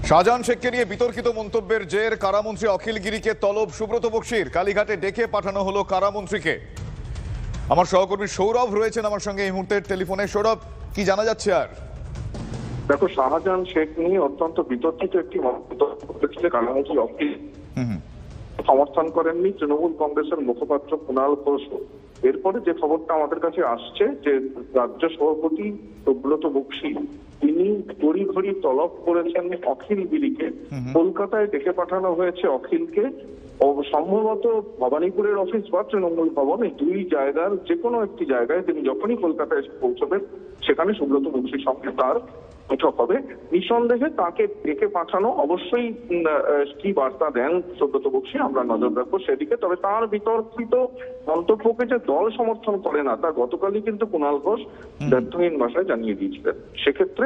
শাহজাহান শেখকে নিয়ে বিতর্কিত মন্তব্যের জের কারামন্ত্রী অখিল গিরিকে তলব সুব্রত বক্সির। কালীঘাটে ডেকে পাঠানো হলো কারামন্ত্রীকে। আমার সহকর্মী সৌরভ রয়েছেন আমার সঙ্গে এই মুহূর্তে টেলিফোনে। সৌরভ, কি জানা যাচ্ছে? আর দেখো, শাহজাহান শেখ নিয়ে অত্যন্ত বিতর্কিত একটি মন্তব্য করেছিলেন কারামন্ত্রী অখিল। সমর্থন করেননি তৃণমূল কংগ্রেসের মুখপাত্র কুণাল ঘোষ। এরপরে যে খবরটা আমাদের কাছে আসছে যে রাজ্য সভাপতি সুব্রত বক্সি তিনি তড়িঘড়ি তলব করেছেন অখিল গিরিকে। কলকাতায় ডেকে পাঠানো হয়েছে অখিলকে। সম্ভবত ভবানীপুরের অফিস বা তৃণমূল ভবন, এই দুই জায়গার যে কোনো একটি জায়গায় তিনি যখনই কলকাতায় এসে পৌঁছবেন সেখানে সুব্রত বক্সির সঙ্গে তার বৈঠক হবে। নিঃসন্দেহে তাকে ডেকে পাঠানো অবশ্যই কি বার্তা দেন সুব্রত বক্সি আমরা নজর রাখবো সেদিকে। তবে তার বিতর্কিত মন্তব্যকে যে দল সমর্থন করে না তা গতকালই কিন্তু কুণাল ঘোষ ব্যর্থহীন ভাষায় জানিয়ে দিয়েছিলেন। সেক্ষেত্রে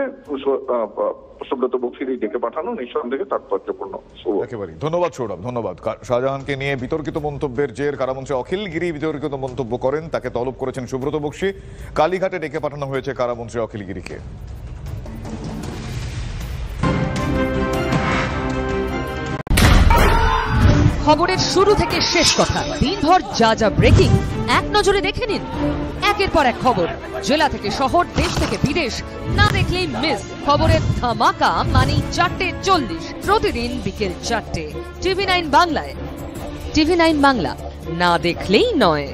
সুব্রত বক্সির এই ডেকে পাঠানো নিঃসন্দেহে তাৎপর্যপূর্ণ। একেবারেই ধন্যবাদ সৌরভ, ধন্যবাদ। শাহজাহানকে নিয়ে বিতর্কিত মন্তব্যের জের কারামন্ত্রী অখিল গিরি বিতর্কিত মন্তব্য করেন, তাকে তলব করেছেন সুব্রত বক্সি। কালীঘাটে ডেকে পাঠানো হয়েছে কারামন্ত্রী অখিল গিরিকে। খবরের শুরু থেকে শেষ কথা, দিনভর যা যা ব্রেকিং এক নজরে দেখে নিন। একের পর এক খবর, জেলা থেকে শহর, দেশ থেকে বিদেশ, না দেখলেই মিস। খবরের ধামাকা মানে 4:40 প্রতিদিন বিকেল 4টে TV9 বাংলায়। TV9 বাংলা, না দেখলেই নয়।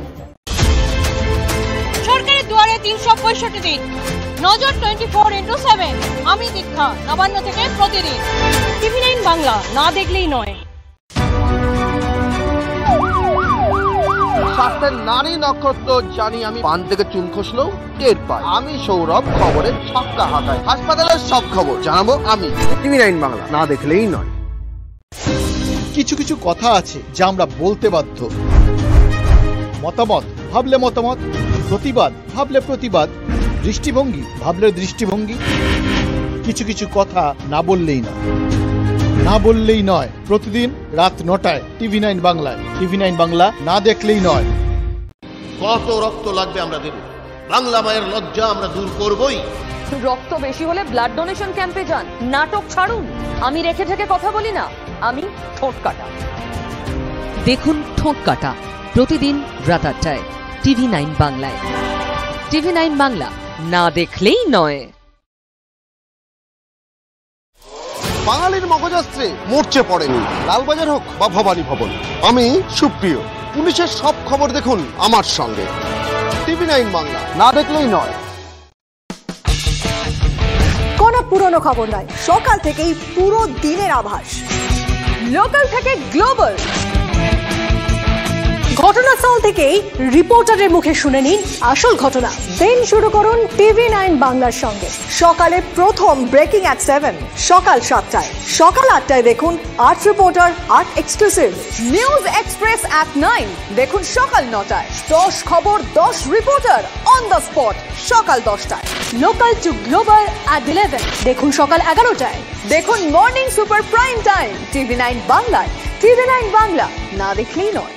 সরকারের দুয়ারে 365 দিন, নজর 24/7। আমি দীক্ষা, নবান্ন থেকে প্রতিদিন। TV9 বাংলা, না দেখলেই নয়। শাস্ত্রের নারী নক্ষত্র জানি আমি, পান থেকে চুন খসলেও টের পাই। আমি সৌরভ, খবরের ছক্কা হাঁকাই, হাসপাতালের সব খবর জানাবো আমি। TV9 বাংলা, না দেখলেই নয়। কিছু কিছু কথা আছে যা আমরা বলতে বাধ্য। মতামত ভাবলে মতামত, প্রতিবাদ ভাবলে প্রতিবাদ, দৃষ্টিভঙ্গি ভাবলে দৃষ্টিভঙ্গি। কিছু কিছু কথা না বললেই না, না বললেই নয়। প্রতিদিন রাত 9টায় TV9 বাংলায়। TV9 বাংলা, না দেখলেই নয়। কত রক্ত লাগবে আমরা দেব, বাংলা মায়ের লজ্জা আমরা দূর করবই। রক্ত বেশি হলে ব্লাড ডোনেশন ক্যাম্পে যান, নাটক ছাড়ুন। আমি রেখে থেকে কথা বলি না, আমি ঠোঁট কাটা। দেখুন ঠোঁট কাটা প্রতিদিন রাত 8টায় TV9 বাংলায়। TV9 বাংলা, না দেখলেই নয়। বাঙালির মগজাস্ত্রে মরচে পড়েনি, লালবাজার হোক বা ভবানী ভবন। আমি সুপ্রিয়, পুলিশের সব খবর দেখুন আমার সঙ্গে। TV9 বাংলা, না দেখলেই নয়। কোনো পুরনো খবর নয়, সকাল থেকেই পুরো দিনের আভাস। লোকাল থেকে গ্লোবাল, ঘটনাস্থল থেকেই রিপোর্টারের মুখে শুনে নিন আসল ঘটনা। দিন শুরু করুন TV9 বাংলার সঙ্গে। সকালে প্রথম ব্রেকিং at 7, সকাল 7টায়, সকাল 8টায় দেখুন art reporter, art exclusive. News express at 9 দেখুন সকাল 9টায়। 10 খবর, 10 রিপোর্টার অন দ্য স্পট সকাল 10টায়। লোকাল টু গ্লোবাল at 11 দেখুন সকাল 11টায়। দেখুন morning super prime time TV9 বাংলায়। TV9 বাংলা, না দেখলেই নয়।